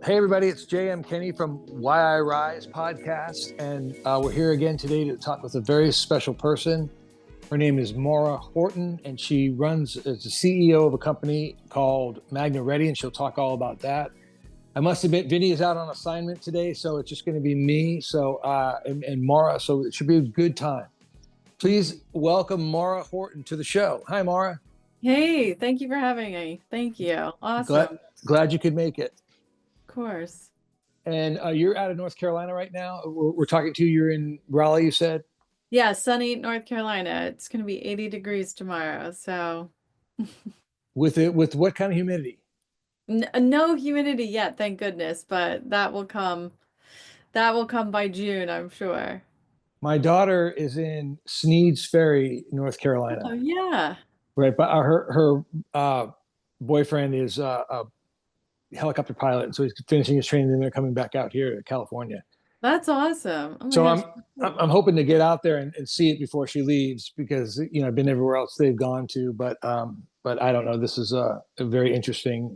Hey, everybody, it's JM Kenny from Why I Rise podcast. And we're here again today to talk with a very special person. Her name is Maura Horton, and she runs as the CEO of a company called MagnaReady, and she'll talk all about that. I must admit, Vinny is out on assignment today, so it's just going to be me and Maura, so it should be a good time. Please welcome Maura Horton to the show. Hi, Maura. Hey, thank you for having me. Thank you. Glad, Awesome. glad you could make it. Of course. And you're out of North Carolina right now. We're talking to you. You're in Raleigh, you said? Yeah, sunny North Carolina. It's going to be 80 degrees tomorrow. So With what kind of humidity? no humidity yet, thank goodness, but that will come. That will come by June, I'm sure. My daughter is in Sneed's Ferry, North Oh Carolina, yeah. right? But her boyfriend is a helicopter pilot, and so he's finishing his training, and they're coming back out here to California. That's awesome. Oh my So gosh. I'm hoping to get out there and see it before she leaves because I've been everywhere else they've gone to, but I don't know. This is a very interesting.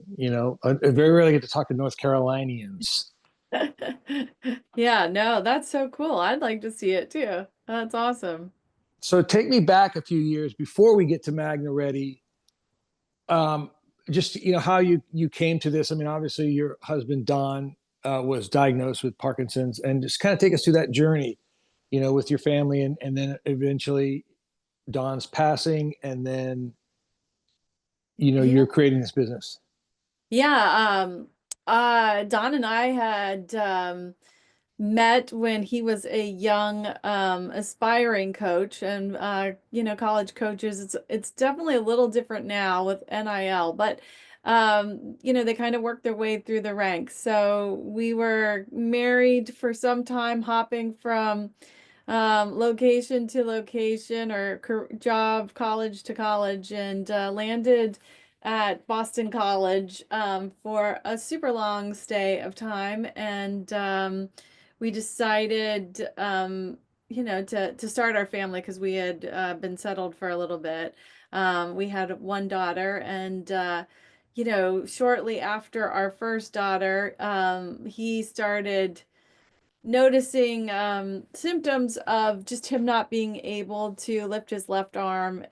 I very rarely get to talk to North Carolinians. Yeah, no, that's so cool. I'd like to see it too. That's awesome. So take me back a few years before we get to Magna Ready. Um, just how you came to this. I mean, obviously your husband Don was diagnosed with Parkinson's, and just kind of take us through that journey, with your family, and then eventually Don's passing, and then Yeah. you're creating this business. Yeah, Don and I had met when he was a young aspiring coach and college coaches it's definitely a little different now with NIL, but they kind of work their way through the ranks. So we were married for some time, hopping from location to location or job, college to college, and landed at Boston College for a super long stay of time. And we decided, to start our family because we had been settled for a little bit. We had one daughter, and shortly after our first daughter, he started noticing symptoms of just him not being able to lift his left arm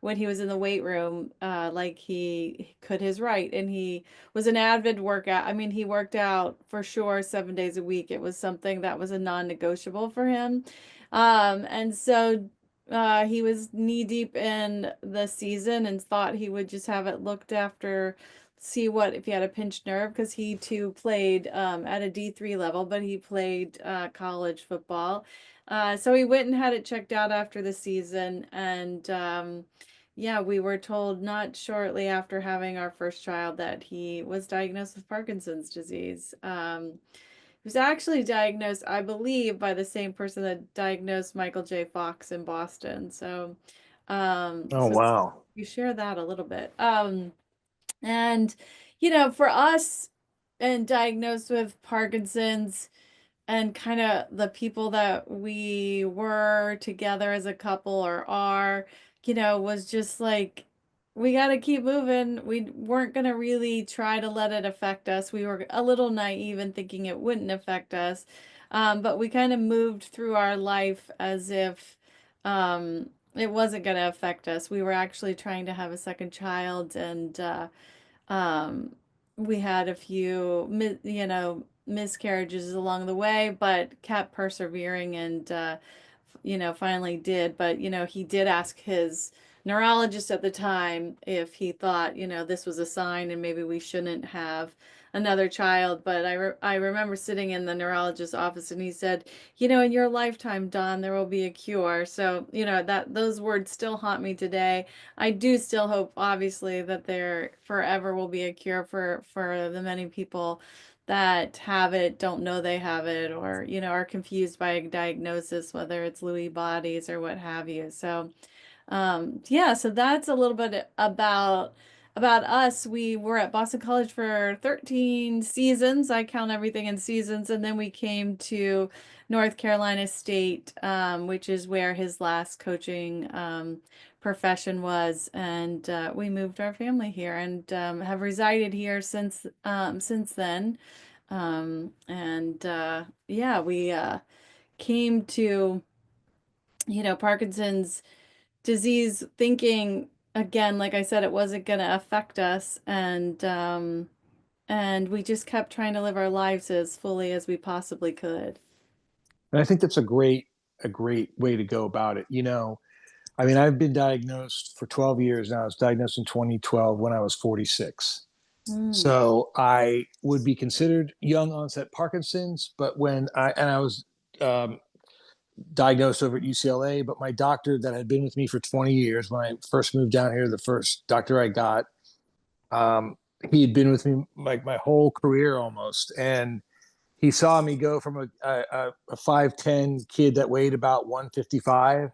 when he was in the weight room, like he could his right. And he was an avid workout. I mean, he worked out for sure 7 days a week. It was something that was a non-negotiable for him. And so he was knee deep in the season and thought he would just have it looked after, see what if he had a pinched nerve, because he too played at a D3 level, but he played college football. So he went and had it checked out after the season, and yeah, we were told not shortly after having our first child that he was diagnosed with Parkinson's disease. He was actually diagnosed, I believe, by the same person that diagnosed Michael J. Fox in Boston. So, Oh, wow. you share that a little bit. And, for us and diagnosed with Parkinson's and kind of the people that we were together as a couple or are, was just like, we got to keep moving. We weren't going to really try to let it affect us. We were a little naive in thinking it wouldn't affect us. But we kind of moved through our life as if it wasn't going to affect us. We were actually trying to have a second child, and um, we had a few, miscarriages along the way, but kept persevering and, finally did. But, he did ask his neurologist at the time if he thought, this was a sign and maybe we shouldn't have another child. But I remember sitting in the neurologist's office, and he said, in your lifetime, Don, there will be a cure. So, that those words still haunt me today. I do still hope, obviously, that there forever will be a cure for the many people that have it, don't know they have it, or are confused by a diagnosis, whether it's Lewy bodies or what have you. So, yeah, so that's a little bit about us. We were at Boston College for 13 seasons. I count everything in seasons, and then we came to North Carolina State, which is where his last coaching profession was, and we moved our family here and have resided here since then. And yeah, we came to, Parkinson's disease thinking again, like I said, it wasn't going to affect us, and we just kept trying to live our lives as fully as we possibly could. And I think that's a great way to go about it. I mean, I've been diagnosed for 12 years now. I was diagnosed in 2012 when I was 46. Mm. So I would be considered young onset Parkinson's, but I was um, diagnosed over at UCLA, but my doctor that had been with me for 20 years, when I first moved down here, the first doctor I got, um, he had been with me like my whole career almost. And he saw me go from a 5'10" kid that weighed about 155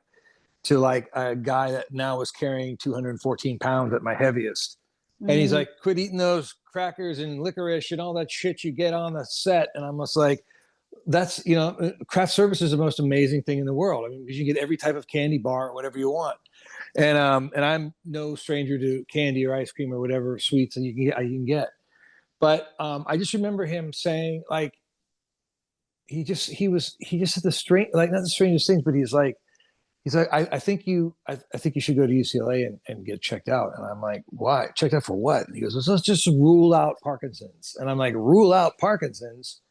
to like a guy that now was carrying 214 pounds at my heaviest. And he's Mm. like, quit eating those crackers and licorice and all that shit you get on the set. And I'm just like, that's, craft service is the most amazing thing in the world. I mean, because you get every type of candy bar or whatever you want. And I'm no stranger to candy or ice cream or whatever sweets and you can get. But I just remember him saying like, he just said the strange, like not the strangest things, but he's like, I think you should go to UCLA and get checked out. And I'm like, why? Checked out for what? And he goes, let's just rule out Parkinson's. And I'm like, rule out Parkinson's?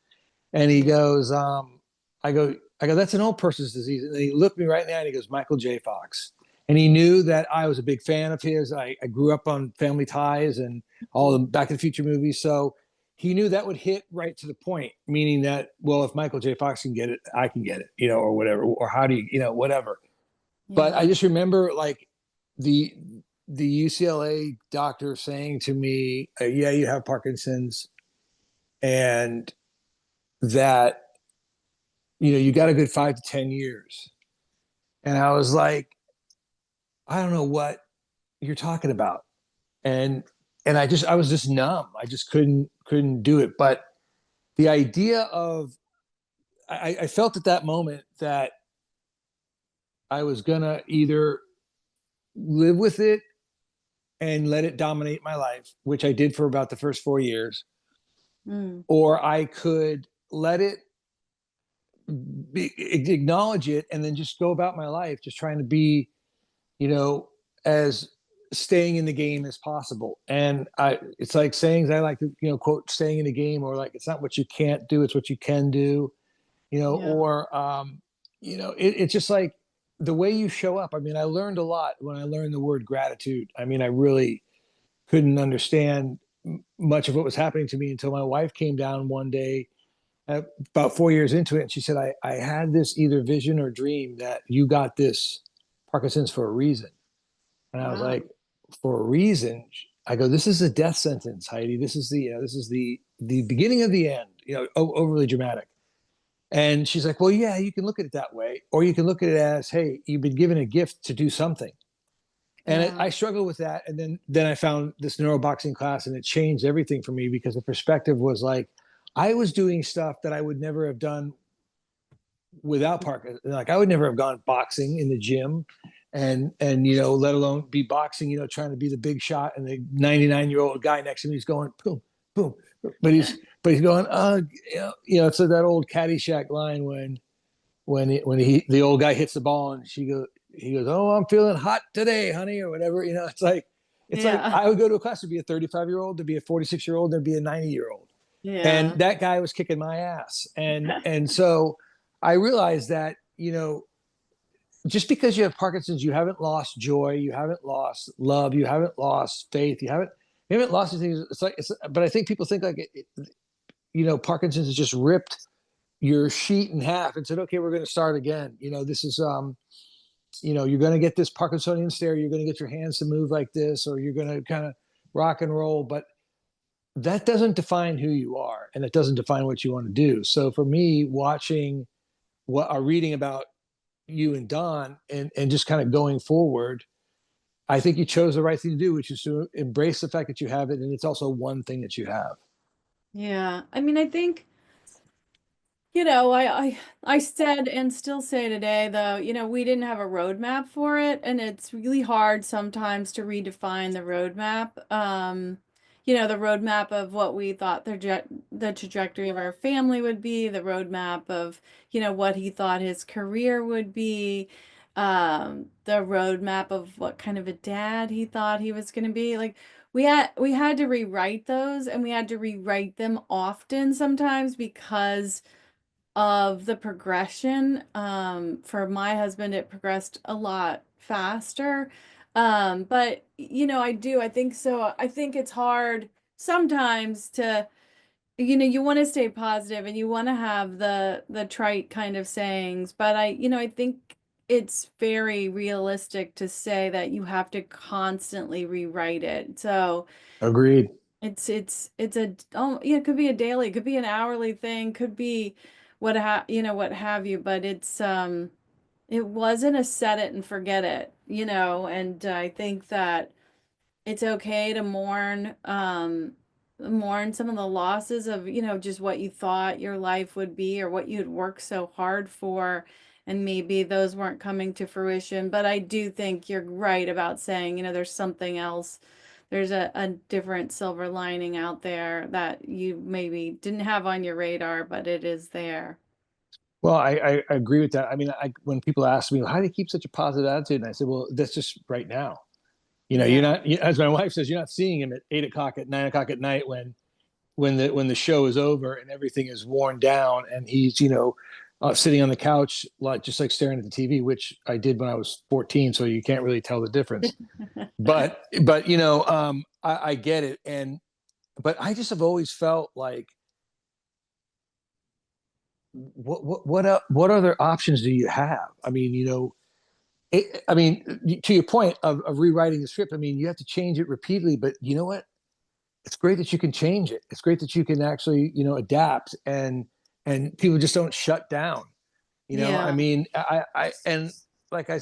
And he Yeah. goes, I go, that's an old person's disease. And he looked me right in the eye and he goes, Michael J. Fox. And he knew that I was a big fan of his. I grew up on Family Ties and all the Back to the Future movies. So he knew that would hit right to the point, meaning that, well, if Michael J. Fox can get it, I can get it, or whatever, or how do you, whatever. But I Yeah. just remember like the the UCLA doctor saying to me, "Yeah, you have Parkinson's, and that you got a good 5 to 10 years." And I was like, "I don't know what you're talking about," and I was just numb. I just couldn't do it. But the idea of I felt at that moment that I was gonna either live with it and let it dominate my life, which I did for about the first 4 years, Mm. or I could let it acknowledge it and then just go about my life, just trying to be, as staying in the game as possible. And it's like sayings I like to, quote, staying in the game, or like, it's not what you can't do, it's what you can do, Yeah. or, it's just like the way you show up. I mean, I learned a lot when I learned the word gratitude. I mean, I really couldn't understand much of what was happening to me until my wife came down one day about 4 years into it. And she said, I had this either vision or dream that you got this Parkinson's for a reason. And I was Wow. like, for a reason? I go, this is a death sentence, Heidi. This is the beginning of the end, overly dramatic. And she's like, well, yeah, you can look at it that way. Or you can look at it as, hey, you've been given a gift to do something. And Yeah. I struggled with that. And then I found this neuroboxing class, and it changed everything for me, because the perspective was like, I was doing stuff that I would never have done without Parkinson. Like I would never have gone boxing in the gym, and let alone be boxing, trying to be the big shot, and the 99-year-old guy next to me is going boom, boom, but he's going, it's like that old Caddyshack line when the old guy hits the ball and he goes, oh, I'm feeling hot today, honey, or whatever. It's like Yeah. I would go to a class to be a 35-year-old, to be a 46-year-old, to be a 90-year-old. Yeah. And that guy was kicking my ass. And so I realized that, just because you have Parkinson's, you haven't lost joy, you haven't lost love, you haven't lost faith, you haven't lost these things. But I think people think like, Parkinson's has just ripped your sheet in half and said, okay, we're going to start again. This is, you're going to get this Parkinsonian stare. You're going to get your hands to move like this, or you're going to kind of rock and roll. But that doesn't define who you are, and it doesn't define what you want to do. So for me, watching reading about you and Don, and just kind of going forward, I think you chose the right thing to do, which is to embrace the fact that you have it. And it's also one thing that you have. Yeah. I mean, I think I said and still say today, though, we didn't have a roadmap for it, and it's really hard sometimes to redefine the roadmap. The roadmap of what we thought the trajectory of our family would be, the roadmap of, what he thought his career would be, the roadmap of what kind of a dad he thought he was going to be. Like we had to rewrite those, and we had to rewrite them often sometimes because of the progression. For my husband, it progressed a lot faster. But I think so. I think it's hard sometimes to, you want to stay positive and you want to have the trite kind of sayings, but I think it's very realistic to say that you have to constantly rewrite it. So Agreed. it's a, oh yeah, it could be a daily, it could be an hourly thing, could be what have you, but it wasn't a set it and forget it, and I think that it's okay to mourn some of the losses of, just what you thought your life would be or what you'd worked so hard for, and maybe those weren't coming to fruition. But I do think you're right about saying, there's something else. There's a different silver lining out there that you maybe didn't have on your radar, but it is there. Well, I agree with that. I mean, when people ask me, how do you keep such a positive attitude? And I said, well, that's just right now. You're Yeah. not, as my wife says, you're not seeing him at 8 o'clock at 9 o'clock at night when the show is over and everything is worn down and he's, sitting on the couch, like just like staring at the TV, which I did when I was 14. So you can't really tell the difference. But I get it. But I just have always felt like, what other options do you have? I mean, to your point of rewriting the script, I mean, you have to change it repeatedly, but you know what? It's great that you can change it. It's great that you can actually, adapt and people just don't shut down. I Yeah. mean, I and like I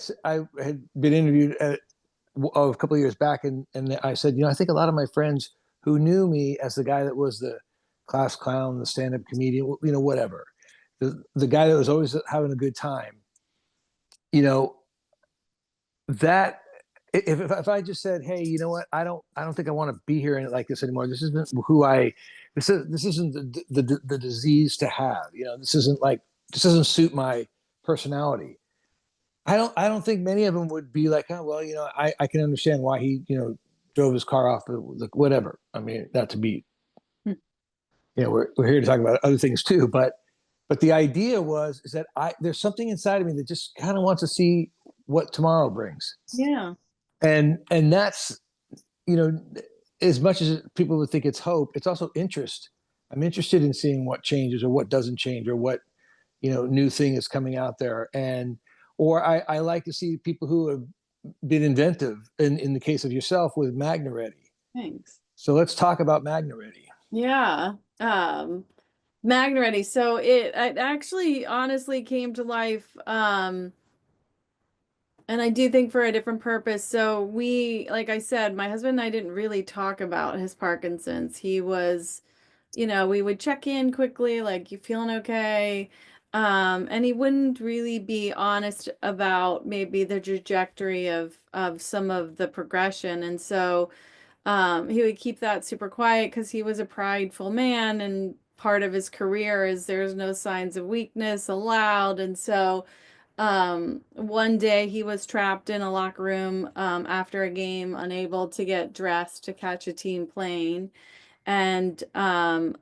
had been interviewed a couple of years back, and I said, I think a lot of my friends who knew me as the guy that was the class clown, the stand-up comedian, whatever, the guy that was always having a good time, you know, that if I just said, hey, you know what, I don't think I want to be here like this anymore. This isn't who I. This isn't the disease to have. This doesn't suit my personality. I don't think many of them would be like, oh well, I can understand why he drove his car off, like whatever. I mean, not to be, we're here to talk about other things too, but the idea is that there's something inside of me that just kind of wants to see what tomorrow brings, Yeah. and that's you know as much as people would think it's hope, it's also interest. I'm interested in seeing what changes or what doesn't change or what new thing is coming out there, or I like to see people who have been inventive in the case of yourself with MagnaReady. Thanks. So let's talk about MagnaReady. Yeah. MagnaReady. So it actually honestly came to life. And I do think for a different purpose. So like I said, my husband and I didn't really talk about his Parkinson's. He was, we would check in quickly, like, you feeling okay? And he wouldn't really be honest about maybe the trajectory of some of the progression. And so he would keep that super quiet because he was a prideful man, and part of his career is there's no signs of weakness allowed. And so one day he was trapped in a locker room after a game, unable to get dressed to catch a team plane. And a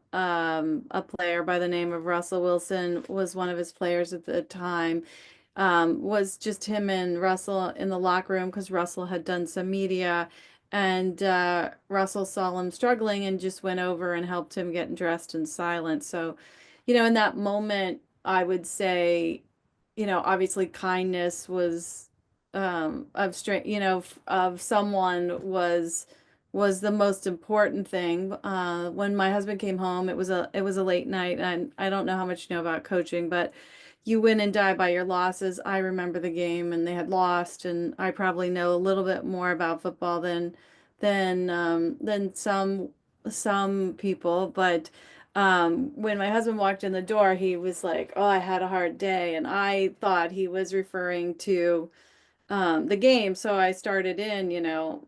player by the name of Russell Wilson was one of his players at the time. Was just him and Russell in the locker room because Russell had done some media, and Russell saw him struggling and just went over and helped him get dressed in silence. So, in that moment, I would say, obviously kindness was of strength, of someone was the most important thing. When my husband came home, it was a late night, and I don't know how much you know about coaching, but you win and die by your losses. I remember the game and they had lost, and I probably know a little bit more about football than some people, but when my husband walked in the door, he was like, "Oh, I had a hard day," and I thought he was referring to the game. So I started in,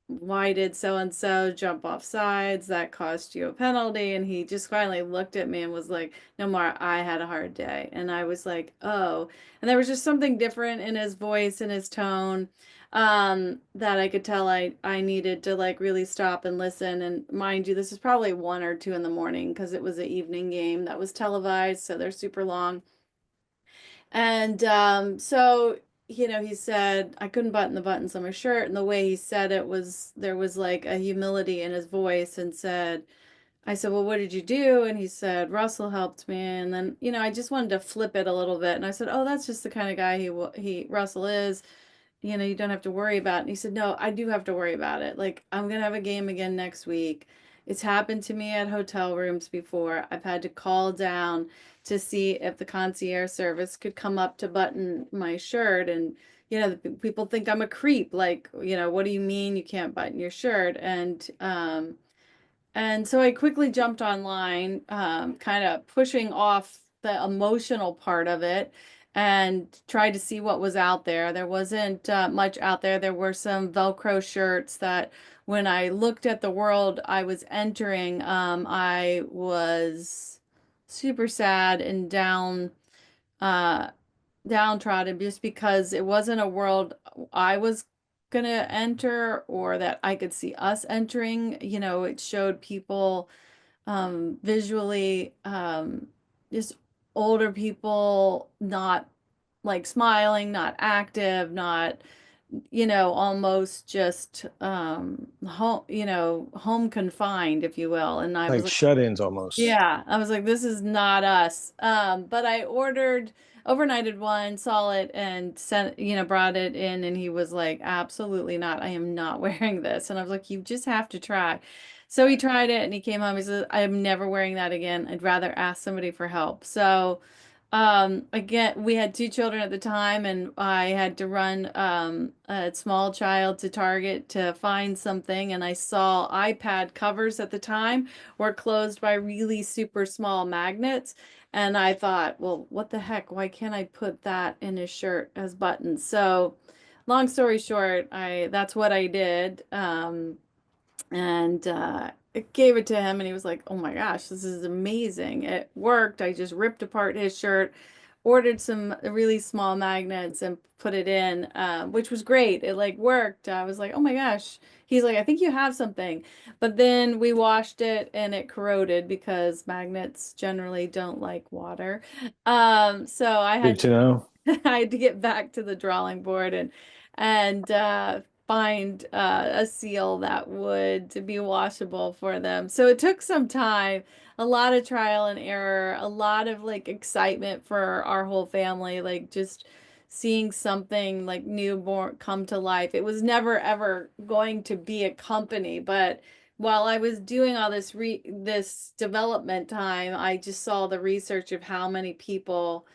why did so and so jump off sides? That cost you a penalty. And he just finally looked at me and was like, "No more, I had a hard day." And I was like, "Oh." And there was just something different in his voice and his tone, that I could tell I needed to like really stop and listen. And mind you, this is probably 1 or 2 in the morning because it was an evening game that was televised, so they're super long. And so, he said I couldn't button the buttons on my shirt, and the way he said it was there was like a humility in his voice, and I said, "Well, what did you do?" And he said, "Russell helped me." And then, I just wanted to flip it a little bit, and I said, "Oh, that's just the kind of guy he Russell is. You don't have to worry about it." And he said, "No, I do have to worry about it. Like, I'm gonna have a game again next week. It's happened to me at hotel rooms before. I've had to call down to see if the concierge service could come up to button my shirt. And, people think I'm a creep. Like, what do you mean you can't button your shirt?" And so I quickly jumped online, kind of pushing off the emotional part of it and tried to see what was out there. There wasn't much out there. There were some Velcro shirts that when I looked at the world I was entering, I was super sad and uh, downtrodden just because it wasn't a world I was gonna enter or that I could see us entering. It showed people visually, just older people not like smiling, not active, not, almost just home confined, if you will. And I was Like like, shut-ins almost. yeah, I was like, this is not us. But I overnighted one, saw it, and sent, brought it in, and he was like, absolutely not. I am not wearing this. And I was like, you just have to try. So he tried it and he came home. He said, I am never wearing that again. I'd rather ask somebody for help. So, again, we had 2 children at the time, and I had to run a small child to Target to find something, and I saw iPad covers at the time were closed by really super small magnets. And I thought, well, what the heck? Why can't I put that in his shirt as buttons? So, long story short, I that's what I did. And it gave it to him, and he was like, "Oh my gosh, this is amazing. It worked. I just ripped apart his shirt, ordered some really small magnets and put it in, which was great. It like worked. I was like, "Oh my gosh." He's like, "I think you have something." But then we washed it and it corroded because magnets generally don't like water. So I Good had to know. I had to get back to the drawing board and find a seal that would to be washable for them. So it took some time, a lot of trial and error, a lot of like excitement for our whole family, like just seeing something like newborn come to life. It was never ever going to be a company, but while I was doing all this development time, I just saw the research of how many people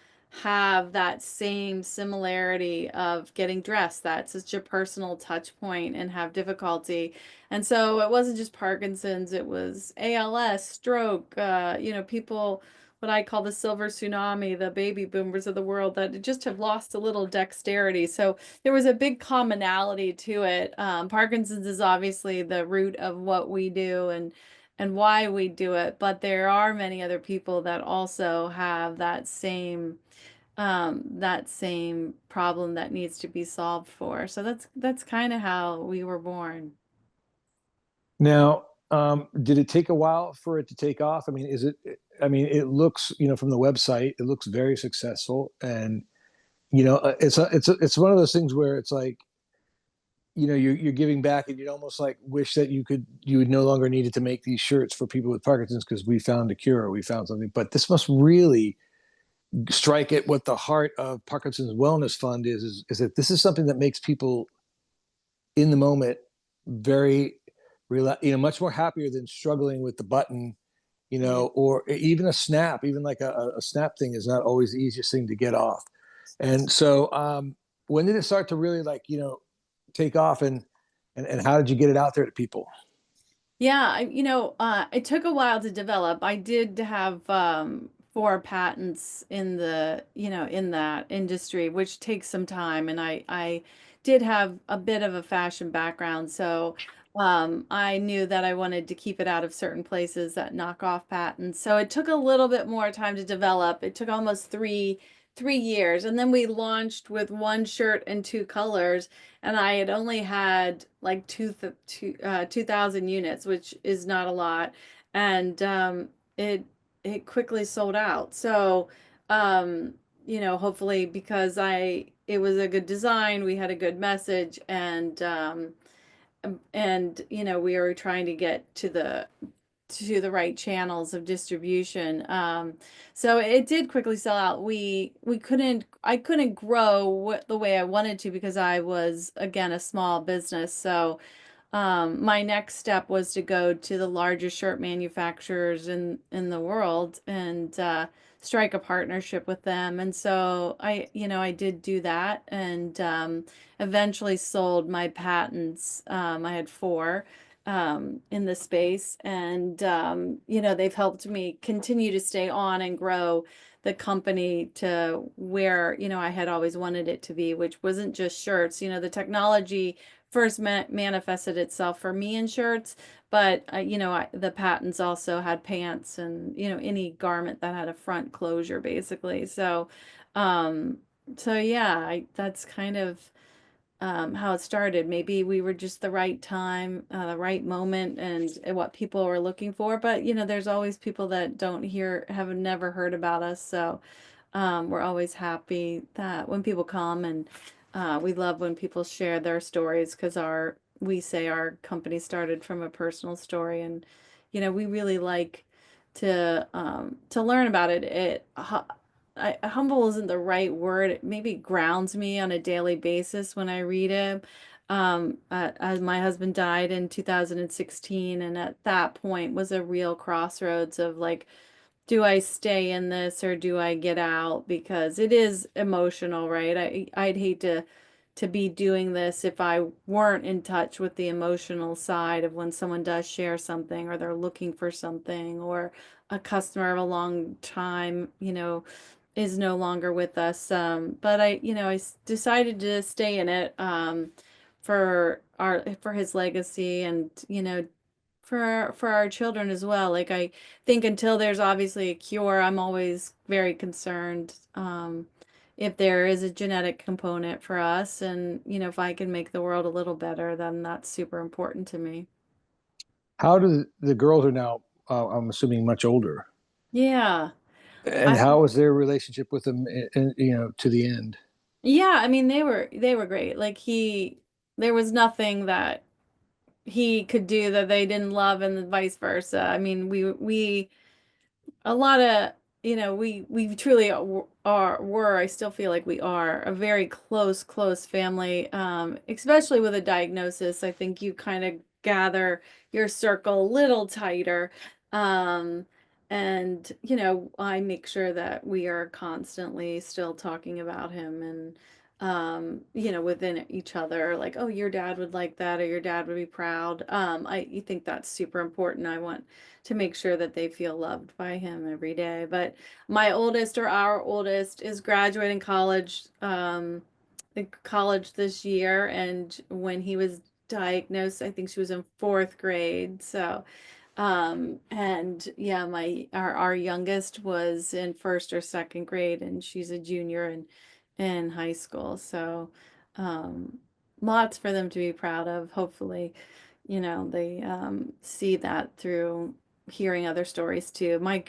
have that same similarity of getting dressed. That's such a personal touch point and have difficulty. And so it wasn't just Parkinson's, it was ALS, stroke, people, what I call the silver tsunami, the baby boomers of the world that just have lost a little dexterity. So there was a big commonality to it. Parkinson's is obviously the root of what we do and why we do it, but there are many other people that also have that same problem that needs to be solved for. So that's kind of how we were born. Now, did it take a while for it to take off? I mean, I mean, it looks, from the website, it looks very successful. And, it's one of those things where it's like, you're giving back and you'd almost like wish that you would no longer needed to make these shirts for people with Parkinson's because we found a cure, we found something. But this must really strike at what the heart of Parkinson's Wellness Fund is that this is something that makes people in the moment very, much more happier than struggling with the button, Yeah. or even a snap, even like a snap thing is not always the easiest thing to get off. And so, when did it start to really like, take off and how did you get it out there to people? Yeah, it took a while to develop. I did have four patents in in that industry, which takes some time. And I did have a bit of a fashion background, so I knew that I wanted to keep it out of certain places that knock off patents. So it took a little bit more time to develop. It took almost three years, and then we launched with one shirt and two colors, and I had only had like 2,000 units, which is not a lot, and it it quickly sold out. So, hopefully because I it was a good design, we had a good message, and we were trying to get to the right channels of distribution. So it did quickly sell out. I couldn't grow the way I wanted to because I was, again, a small business. So my next step was to go to the largest shirt manufacturers in the world and strike a partnership with them. And so I did do that, and eventually sold my patents. I had four in the space, and they've helped me continue to stay on and grow the company to where I had always wanted it to be, which wasn't just shirts. The technology first manifested itself for me in shirts, but the patents also had pants and any garment that had a front closure, basically. Um, so yeah, that's kind of how it started. Maybe we were just the right time, the right moment, and what people were looking for. But there's always people that don't hear, have never heard about us. So we're always happy that when people come, and we love when people share their stories, because we say our company started from a personal story, and we really like to learn about it. Humble isn't the right word. It maybe grounds me on a daily basis when I read it. As my husband died in 2016, and at that point was a real crossroads of like, do I stay in this or do I get out? Because it is emotional, right? I'd hate to be doing this if I weren't in touch with the emotional side of when someone does share something, or they're looking for something, or a customer of a long time, is no longer with us. But decided to stay in it for his legacy, and for our children as well. Like, I think until there's obviously a cure, I'm always very concerned if there is a genetic component for us, and if I can make the world a little better, then that's super important to me. How do the girls are now? I'm assuming much older. Yeah. And I how was their relationship with them, to the end? yeah, I mean they were great. Like, there was nothing that he could do that they didn't love, and vice versa. I mean, we a lot of we truly were, I still feel like we are a very close family, especially with a diagnosis. I think you kind of gather your circle a little tighter, um and I make sure that we are constantly still talking about him, and within each other, like, oh, your dad would like that, or your dad would be proud. I think that's super important. I want to make sure that they feel loved by him every day. But my oldest, or our oldest, is graduating college this year, and when he was diagnosed, I think she was in fourth grade. So, and yeah, our youngest was in first or second grade, and she's a junior in high school. So, um, lots for them to be proud of. Hopefully, they see that through hearing other stories too. My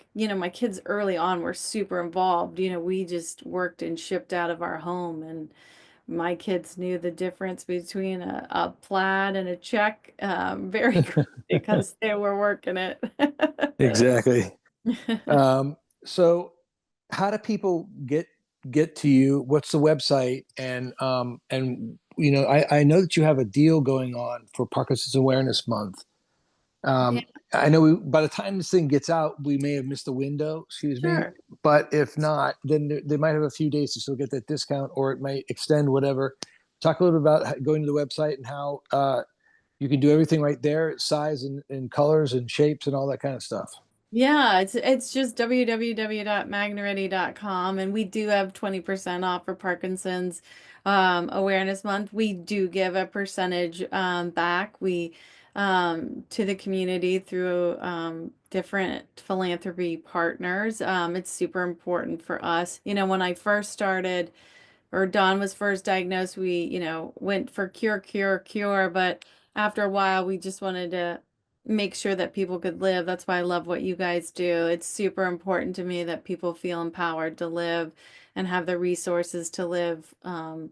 kids early on were super involved. We just worked and shipped out of our home, and my kids knew the difference between a plaid and a check very quickly because they were working it. Exactly. Um, so how do people get to you? What's the website? And I know that you have a deal going on for Parkinson's Awareness Month. Yeah, Um, I know by the time this thing gets out, we may have missed the window, excuse me. sure. But if not, then they might have a few days to still get that discount, or it might extend, whatever. Talk a little bit about going to the website and how You can do everything right there, size and colors and shapes and all that kind of stuff. Yeah, it's just www.magnaready.com, and we do have 20% off for Parkinson's Awareness Month. We do give a percentage back we to the community through different philanthropy partners. It's super important for us. You know, when I first started, or Don was first diagnosed, we, went for cure, cure, cure. But after a while, we just wanted to make sure that people could live. That's why I love what you guys do. It's super important to me that people feel empowered to live and have the resources to live, and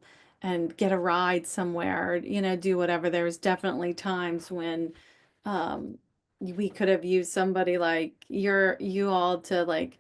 get a ride somewhere, do whatever. There was definitely times when we could have used somebody like you all to like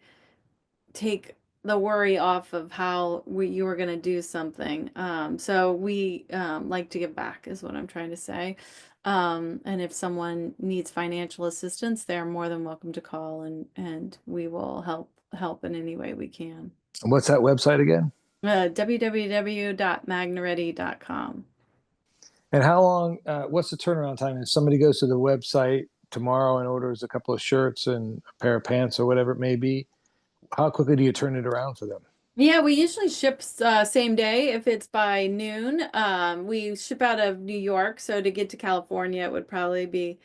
take the worry off of how you were going to do something. So we like to give back, is what I'm trying to say. And if someone needs financial assistance, they're more than welcome to call, and we will help in any way we can. And what's that website again? www.magnaready.com. And how long, what's the turnaround time? If somebody goes to the website tomorrow and orders a couple of shirts and a pair of pants or whatever it may be, how quickly do you turn it around for them? Yeah, we usually ship same day if it's by noon. We ship out of New York, so to get to California, it would probably be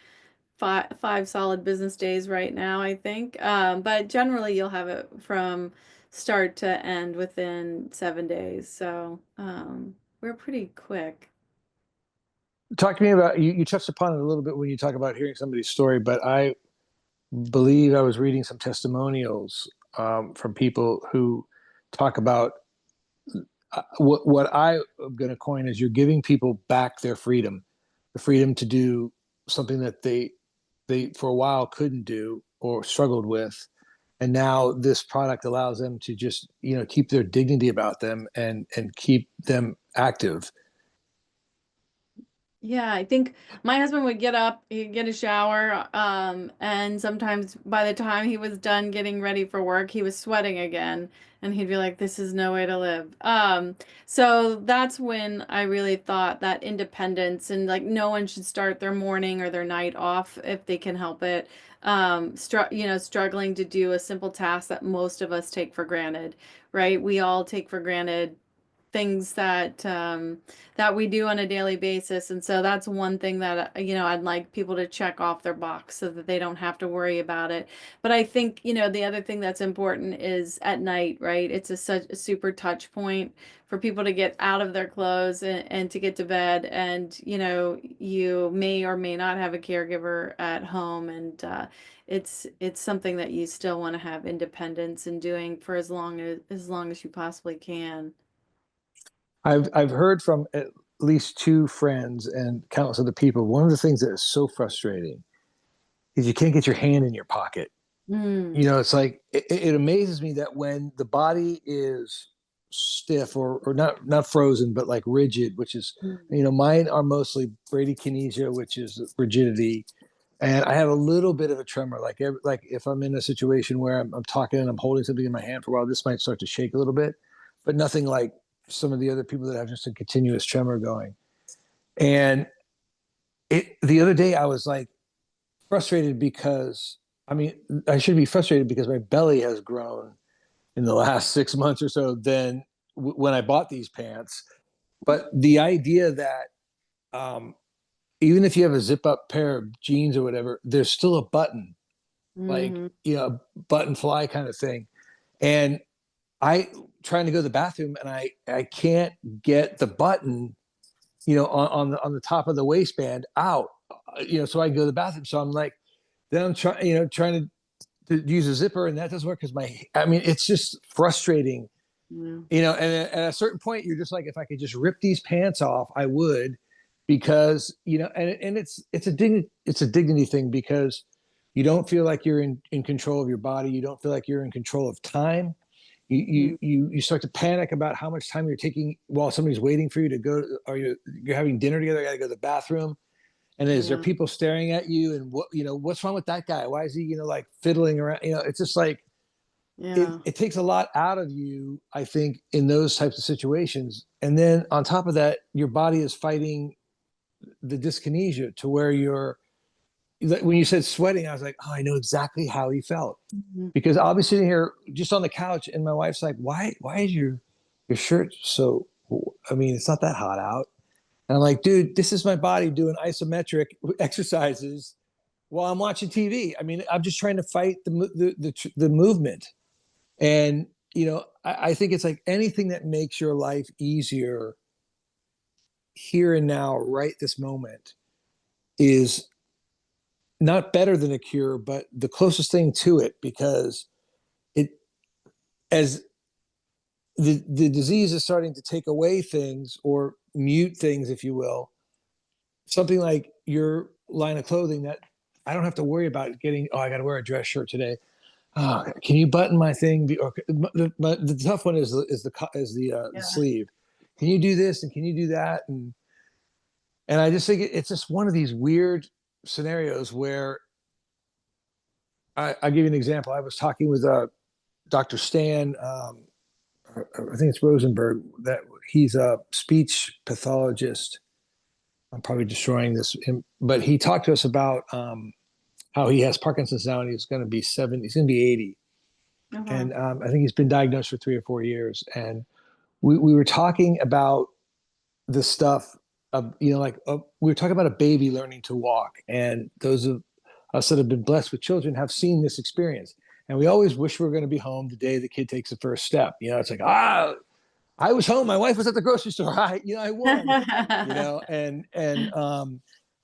five solid business days right now, I think. But generally, you'll have it from start to end within 7 days. So we're pretty quick. Talk to me about, you touched upon it a little bit when you talk about hearing somebody's story, but I believe I was reading some testimonials from people who talk about what I am going to coin is you're giving people back their freedom, the freedom to do something that they for a while couldn't do or struggled with, and now this product allows them to just keep their dignity about them and keep them active. Yeah, I think my husband would get up, he'd get a shower, and sometimes by the time he was done getting ready for work, he was sweating again, and he'd be like, "This is no way to live." So that's when I really thought that independence, and like no one should start their morning or their night off if they can help it. Struggling to do a simple task that most of us take for granted, right? We all take for granted things that we do on a daily basis. And so that's one thing that I'd like people to check off their box so that they don't have to worry about it. But I think the other thing that's important is at night, right? It's such a super touch point for people to get out of their clothes and to get to bed. And you may or may not have a caregiver at home, and it's something that you still want to have independence in doing for as long as you possibly can. I've heard from at least two friends and countless other people. One of the things that is so frustrating is you can't get your hand in your pocket. Mm. It's like it amazes me that when the body is stiff or not frozen but like rigid, which is Mm. mine are mostly bradykinesia, which is rigidity, and I have a little bit of a tremor. Like if I'm in a situation where I'm talking and I'm holding something in my hand for a while, this might start to shake a little bit, but nothing like some of the other people that have just a continuous tremor going. And the other day I was like frustrated because I should be frustrated because my belly has grown in the last 6 months or so than when I bought these pants. But the idea that even if you have a zip up pair of jeans or whatever, there's still a button, like Hmm. button fly kind of thing. And I trying to go to the bathroom and I can't get the button, on the top of the waistband out, so I go to the bathroom. So I'm like, then I'm trying to use a zipper and that doesn't work because it's just frustrating, Yeah. and at a certain point you're just like, if I could just rip these pants off, I would, because, and it's a dignity thing because you don't feel like you're in control of your body. You don't feel like you're in control of time. Mm. You start to panic about how much time you're taking while somebody's waiting for you to go, or you're having dinner together. I got to go to the bathroom, and is there Yeah. people staring at you? And what's wrong with that guy? Why is he like fiddling around? It's just like Yeah. it takes a lot out of you, I think, in those types of situations. And then on top of that, your body is fighting the dyskinesia to where you're, when you said sweating, I was like, oh, I know exactly how he felt. Mhm. Because I'll be sitting here just on the couch and my wife's like, why is your shirt so, I mean, it's not that hot out. And I'm like, dude, this is my body doing isometric exercises while I'm watching TV. I mean, I'm just trying to fight the movement. And, I think it's like anything that makes your life easier here and now, right this moment, is not better than a cure, but the closest thing to it, because it, as the disease is starting to take away things or mute things, if you will, something like your line of clothing that I don't have to worry about getting, oh, I got to wear a dress shirt today. Oh, can you button my thing? Or the tough one is the Yeah. sleeve. Can you do this and can you do that? And I just think it's just one of these weird scenarios where I'll give you an example. I was talking with Dr. Stan, I think it's Rosenberg, that he's a speech pathologist. I'm probably destroying this, but he talked to us about how he has Parkinson's now and he's going to be 70, he's going to be 80. Uh-huh. And I think he's been diagnosed for 3 or 4 years. And we were talking about the stuff of, we were talking about a baby learning to walk. And those of us that have been blessed with children have seen this experience. And we always wish we were going to be home the day the kid takes the first step. It's like, I was home. My wife was at the grocery store. I won,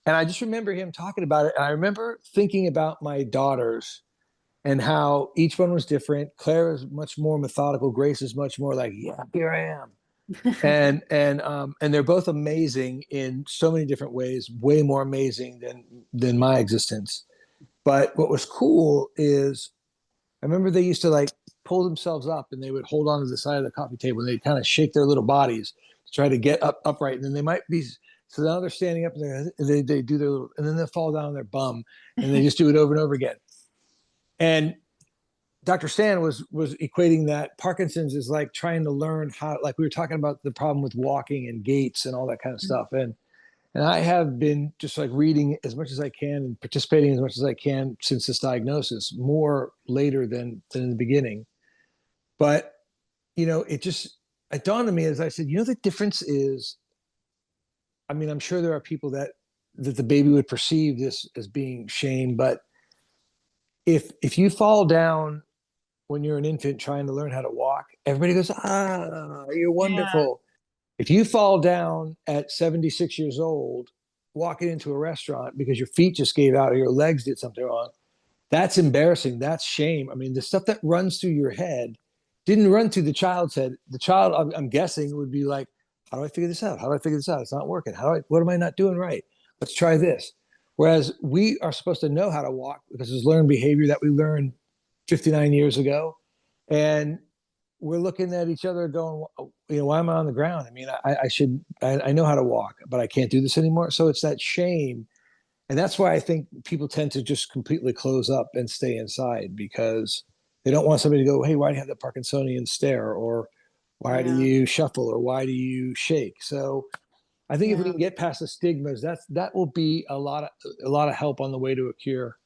and I just remember him talking about it. And I remember thinking about my daughters and how each one was different. Claire is much more methodical. Grace is much more like, yeah, here I am. And they're both amazing in so many different ways, way more amazing than my existence. But what was cool is I remember they used to like pull themselves up and they would hold on to the side of the coffee table and they'd kind of shake their little bodies to try to get upright. And then they might be, so now they're standing up and they do their little, and then they'll fall down on their bum and they just do it over and over again. And Dr. Stan was equating that Parkinson's is like trying to learn how, like we were talking about the problem with walking and gaits and all that kind of stuff. And I have been just like reading as much as I can and participating as much as I can since this diagnosis, more later than in the beginning. But it dawned on me as I said, the difference is, I mean, I'm sure there are people that the baby would perceive this as being shame, but if you fall down when you're an infant trying to learn how to walk, everybody goes, you're Yeah. wonderful. If you fall down at 76 years old, walking into a restaurant because your feet just gave out or your legs did something wrong, that's embarrassing. That's shame. I mean, the stuff that runs through your head didn't run through the child's head. The child, I'm guessing, would be like, how do I figure this out? How do I figure this out? It's not working. What am I not doing right? Let's try this. Whereas we are supposed to know how to walk because it's learned behavior that we learned 59 years ago. And we're looking at each other going, why am I on the ground? I mean, I know how to walk, but I can't do this anymore. So it's that shame. And that's why I think people tend to just completely close up and stay inside because they don't want somebody to go, hey, why do you have the Parkinsonian stare? Or why do Yeah. you shuffle? Or why do you shake? So I think if we Yeah. can get past the stigmas, that will be a lot of help on the way to a cure.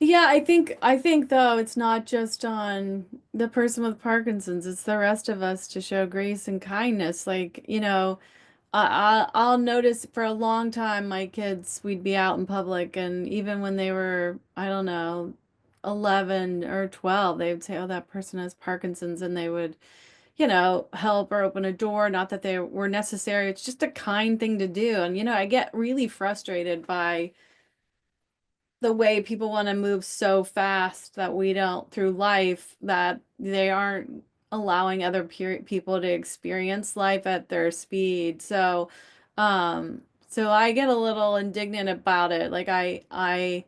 Yeah, I think though it's not just on the person with Parkinson's, it's the rest of us to show grace and kindness. Like, I'll notice for a long time my kids, we'd be out in public and even when they were, I don't know, 11 or 12, they would say, "Oh, that person has Parkinson's," and they would, help or open a door. Not that they were necessary. It's just a kind thing to do. And, I get really frustrated by the way people want to move so fast that we don't through life that they aren't allowing other people to experience life at their speed. So I get a little indignant about it. Like I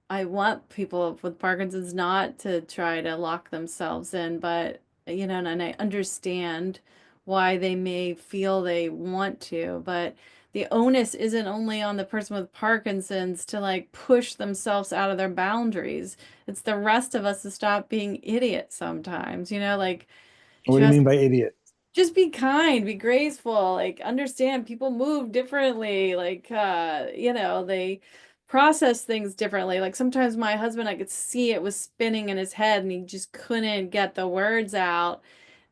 want people with Parkinson's not to try to lock themselves in, but and I understand why they may feel they want to, but the onus isn't only on the person with Parkinson's to like push themselves out of their boundaries. It's the rest of us to stop being idiots sometimes, like What do you just mean by idiot? just be kind, be graceful, like understand people move differently, like they process things differently. Like sometimes my husband, I could see it was spinning in his head and he just couldn't get the words out.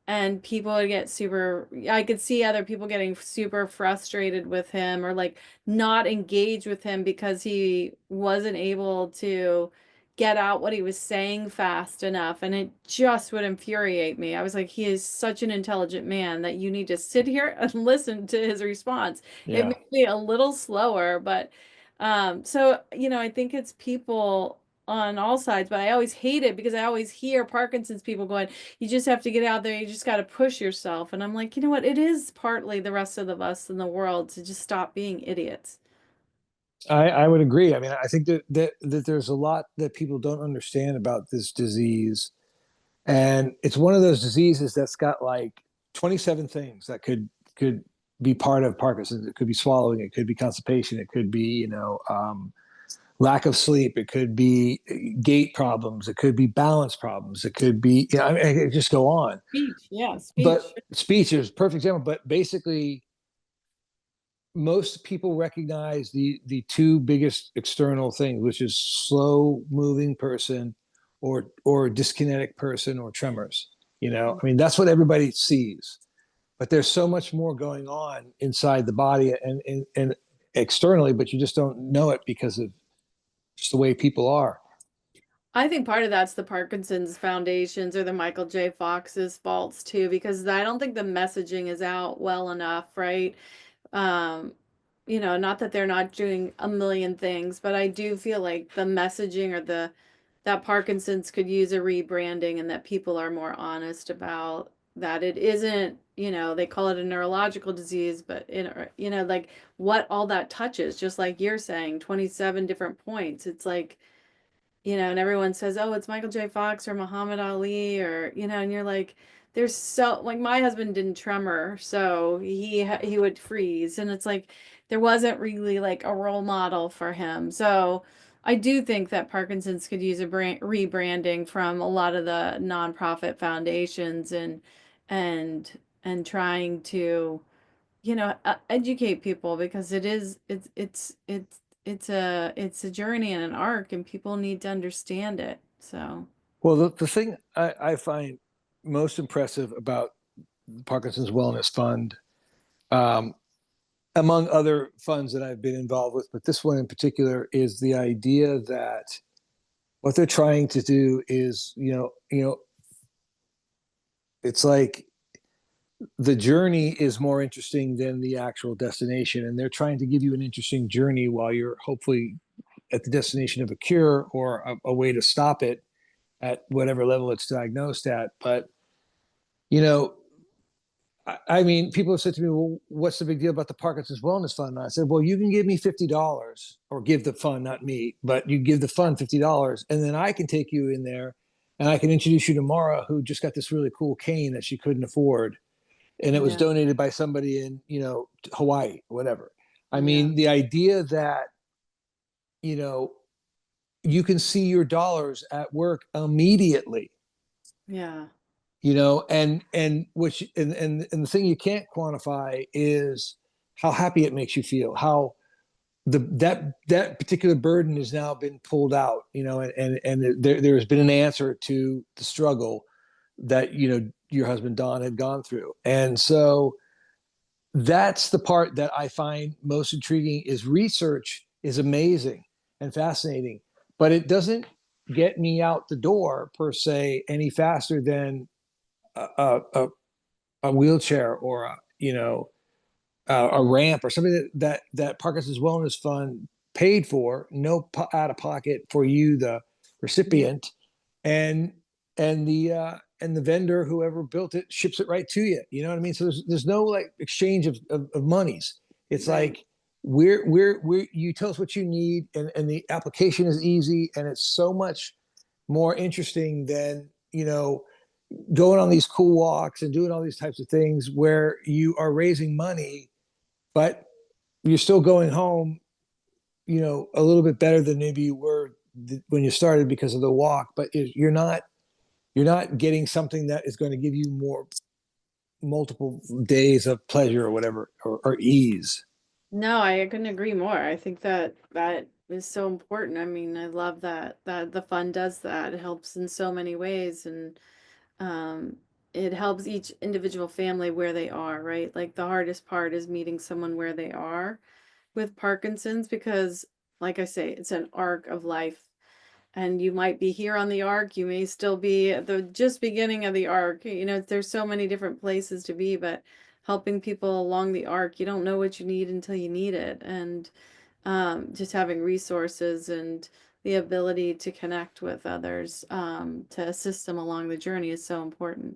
And people would get super, I could see other people getting super frustrated with him or like not engage with him because he wasn't able to get out what he was saying fast enough. And it just would infuriate me. I was like, he is such an intelligent man that you need to sit here and listen to his response. It Yeah. made me a little slower, but I think it's people on all sides, but I always hate it because I always hear Parkinson's people going, you just have to get out there. You just got to push yourself. And I'm like, you know what? It is partly the rest of us in the world to just stop being idiots. I would agree. I mean, I think that there's a lot that people don't understand about this disease. And it's one of those diseases that's got like 27 things that could be part of Parkinson's. It could be swallowing, it could be constipation, it could be, lack of sleep, it could be gait problems, it could be balance problems, it could be, I mean, it could just go on. Speech, yeah, But speech. speech is a perfect example. But basically, most people recognize the two biggest external things, which is slow moving person or dyskinetic person or tremors. I mean, that's what everybody sees. But there's so much more going on inside the body and externally, but you just don't know it because of just the way people are. I think part of that's the Parkinson's Foundations or the Michael J. Fox's faults too, because I don't think the messaging is out well enough, right? Um, not that they're not doing a million things, but I do feel like the messaging or the that Parkinson's could use a rebranding and that people are more honest about that it isn't, they call it a neurological disease, but like what all that touches, just like you're saying, 27 different points. It's like, and everyone says, "Oh, it's Michael J. Fox or Muhammad Ali," or and you're like, "There's so like my husband didn't tremor, so he would freeze," and it's like there wasn't really like a role model for him. So I do think that Parkinson's could use a rebranding from a lot of the nonprofit foundations and trying to educate people because it's a journey and an arc and people need to understand it. So, Well, the thing I find most impressive about the Parkinson's Wellness Fund, um, among other funds that I've been involved with, but this one in particular, is the idea that what they're trying to do is, it's like the journey is more interesting than the actual destination, and they're trying to give you an interesting journey while you're hopefully at the destination of a cure or a way to stop it at whatever level it's diagnosed at. But you know, I mean, people have said to me, "Well, what's the big deal about the Parkinson's Wellness Fund?" And I said, "Well, you can give me $50, or give the fund, not me, but you give the fund $50, and then I can take you in there, and I can introduce you to Maura, who just got this really cool cane that she couldn't afford, and it was yeah, donated by somebody in Hawaii, whatever." I yeah, mean, the idea that you know you can see your dollars at work immediately, yeah, and which and the thing you can't quantify is how happy it makes you feel, how that particular burden has now been pulled out, and there has been an answer to the struggle that your husband Don had gone through. And so that's the part that I find most intriguing. Is research is amazing and fascinating, but it doesn't get me out the door per se any faster than a, a, a wheelchair or a ramp or something that Parkinson's Wellness Fund paid for, no out of pocket for you, the yeah, recipient, and and the vendor, whoever built it, ships it right to you. You know what I mean? So there's no like exchange of monies. It's right. like we're you tell us what you need, and the application is easy, and it's so much more interesting than going on these cool walks and doing all these types of things where you are raising money, but you're still going home, a little bit better than maybe you were when you started because of the walk, but you're not getting something that is going to give you more multiple days of pleasure or whatever, or ease. No, I couldn't agree more. I think that that is so important. I mean, I love that the fun does that. It helps in so many ways, and um, it helps each individual family where they are, right? Like the hardest part is meeting someone where they are with Parkinson's because, like I say, it's an arc of life. And you might be here on the arc, you may still be at the just beginning of the arc. You know, there's so many different places to be, but helping people along the arc, you don't know what you need until you need it. And just having resources and the ability to connect with others to assist them along the journey is so important.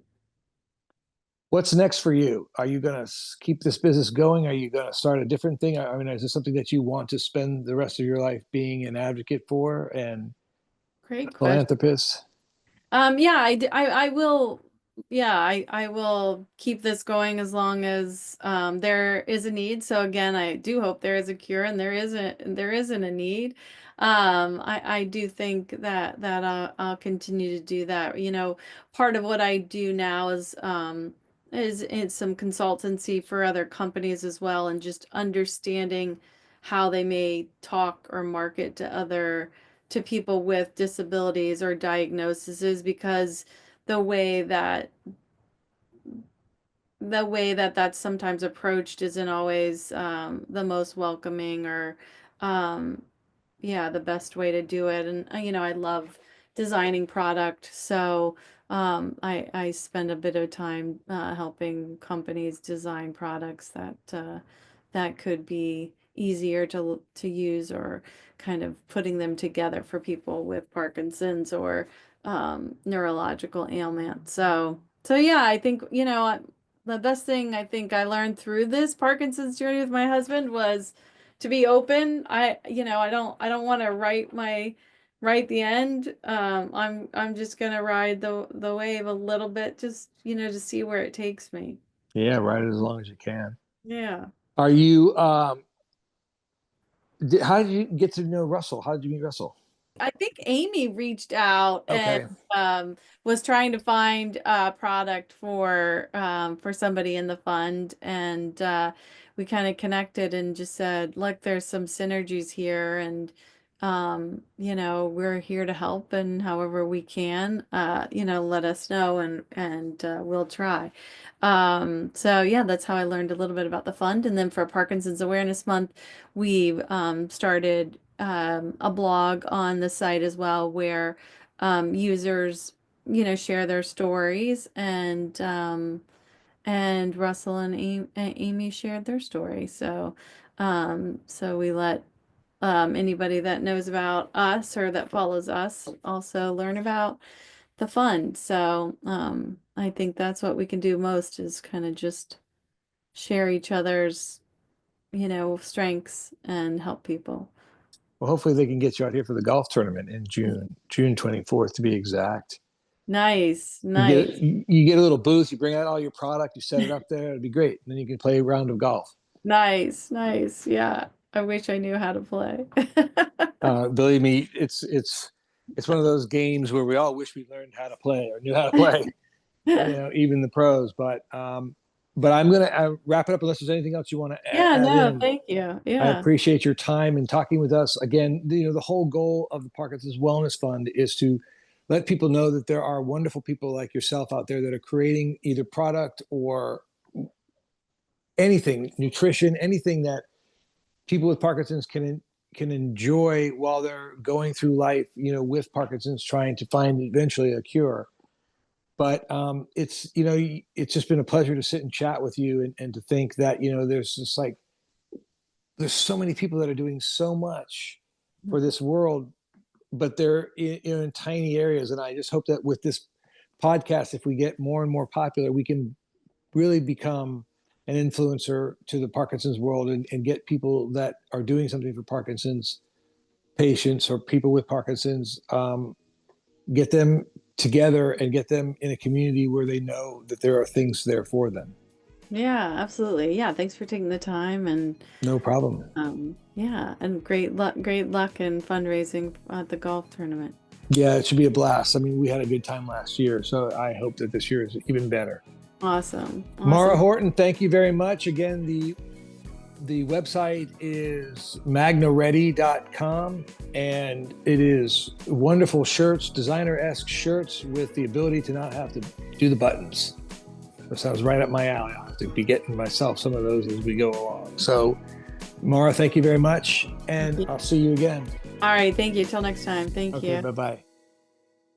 What's next for you? Are you going to keep this business going? Are you going to start a different thing? I mean, is this something that you want to spend the rest of your life being an advocate for and a Great question. philanthropist? Yeah, I will, yeah, I will keep this going as long as there is a need. So again, I do hope there is a cure and there isn't a need. I do think that I'll continue to do that. You know, part of what I do now is some consultancy for other companies as well, and just understanding how they may talk or market to people with disabilities or diagnoses because the way that that's sometimes approached isn't always the most welcoming or um, yeah, the best way to do it. And you know, I love designing product, so I spend a bit of time helping companies design products that could be easier to use or kind of putting them together for people with Parkinson's or neurological ailment. So yeah, I think you know the best thing I think I learned through this Parkinson's journey with my husband was to be open. You know, I don't want to write the end. I'm just gonna ride the wave a little bit, just you know, to see where it takes me. Yeah, ride it as long as you can. Yeah. Are you, how did you get to know Russell? How did you meet Russell? I think Amy reached out and Okay. was trying to find a product for somebody in the fund, and we kind of connected and just said, "Look, there's some synergies here, and you know, we're here to help, and however we can, you know, let us know, and we'll try." So yeah, that's how I learned a little bit about the fund, and then for Parkinson's Awareness Month, we've started a blog on the site as well where users, you know, share their stories and Russell and Amy shared their story. So we let anybody that knows about us or that follows us also learn about the fund. So I think that's what we can do most is kind of just share each other's, you know, strengths and help people. Well, hopefully they can get you out here for the golf tournament in June 24th to be exact. Nice, You get nice, you get a little booth, you bring out all your product, you set it up there, it'd be great. And then you can play a round of golf. nice, nice. Yeah, I wish I knew how to play. Believe me, it's one of those games where we all wish we learned how to play or knew how to play. You know, even the pros. But I'm gonna wrap it up unless there's anything else you want to Yeah, add no, in. thank you. I Yeah. appreciate your time and talking with us. Again, you know, the whole goal of the Parkinson's Wellness Fund is to let people know that there are wonderful people like yourself out there that are creating either product or anything, nutrition, anything that people with Parkinson's can enjoy while they're going through life, you know, with Parkinson's, trying to find eventually a cure. But it's, you know, it's just been a pleasure to sit and chat with you and to think that, you know, there's just like there's so many people that are doing so much for this world, but they're in tiny areas. And I just hope that with this podcast, if we get more and more popular, we can really become an influencer to the Parkinson's world and get people that are doing something for Parkinson's patients or people with Parkinson's, get them together and get them in a community where they know that there are things there for them. Yeah, absolutely. Yeah, thanks for taking the time and No problem. yeah, and great luck in fundraising at the golf tournament. Yeah, it should be a blast. I mean, we had a good time last year, so I hope that this year is even better. Awesome. Maura Awesome. Horton, thank you very much. Again, the website is MagnaReady.com, and it is wonderful shirts, designer-esque shirts with the ability to not have to do the buttons. That sounds right up my alley. I'll have to be getting myself some of those as we go along. So, Maura, thank you very much, and I'll see you again. All right. Thank you. Till next time. Thank Okay, you. bye-bye.